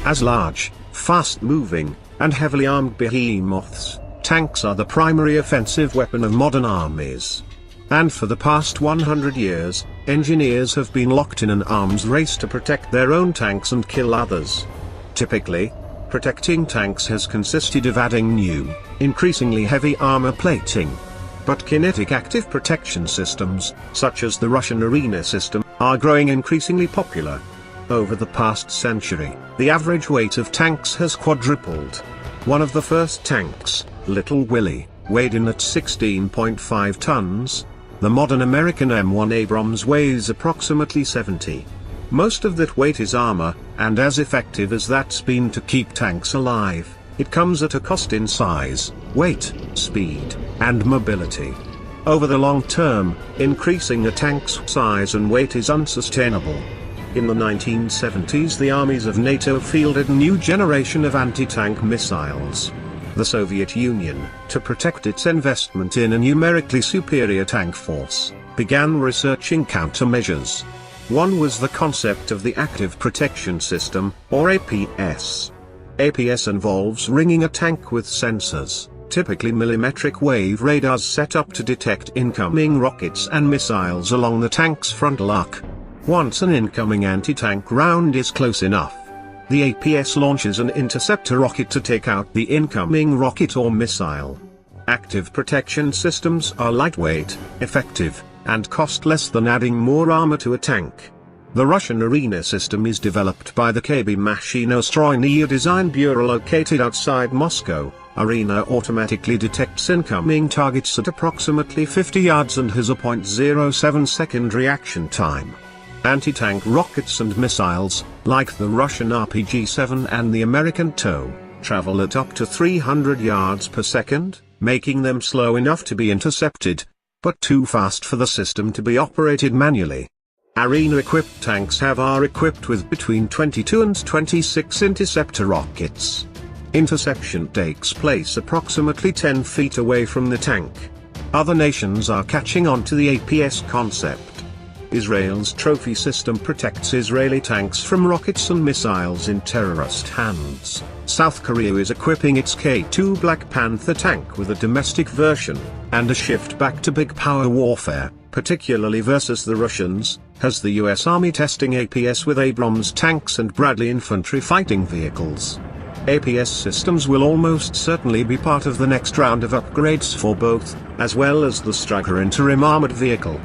As large, fast-moving, and heavily armed behemoths, tanks are the primary offensive weapon of modern armies. And for the past 100 years, engineers have been locked in an arms race to protect their own tanks and kill others. Typically, protecting tanks has consisted of adding new, increasingly heavy armor plating. But kinetic active protection systems, such as the Russian arena system, are growing increasingly popular. Over the past century, the average weight of tanks has quadrupled. One of the first tanks, Little Willie, weighed in at 16.5 tons. The modern American M1 Abrams weighs approximately 70. Most of that weight is armor, and as effective as that's been to keep tanks alive, it comes at a cost in size, weight, speed, and mobility. Over the long term, increasing a tank's size and weight is unsustainable. In the 1970s, the armies of NATO fielded a new generation of anti-tank missiles. The Soviet Union, to protect its investment in a numerically superior tank force, began researching countermeasures. One was the concept of the Active Protection System, or APS. APS involves ringing a tank with sensors, typically millimetric wave radars set up to detect incoming rockets and missiles along the tank's frontal arc. Once an incoming anti-tank round is close enough, the APS launches an interceptor rocket to take out the incoming rocket or missile. Active protection systems are lightweight, effective, and cost less than adding more armor to a tank. The Russian arena system is developed by the KB Machinostrojnaya Design Bureau located outside Moscow. Arena automatically detects incoming targets at approximately 50 yards and has a 0.07-second reaction time. Anti-tank rockets and missiles, like the Russian RPG-7 and the American TOW, travel at up to 300 yards per second, making them slow enough to be intercepted, but too fast for the system to be operated manually. Arena-equipped tanks are equipped with between 22 and 26 interceptor rockets. Interception takes place approximately 10 feet away from the tank. Other nations are catching on to the APS concept. Israel's trophy system protects Israeli tanks from rockets and missiles in terrorist hands. South Korea is equipping its K2 Black Panther tank with a domestic version, and a shift back to big power warfare, particularly versus the Russians, has the US Army testing APS with Abrams tanks and Bradley infantry fighting vehicles. APS systems will almost certainly be part of the next round of upgrades for both, as well as the Stryker interim armored vehicle.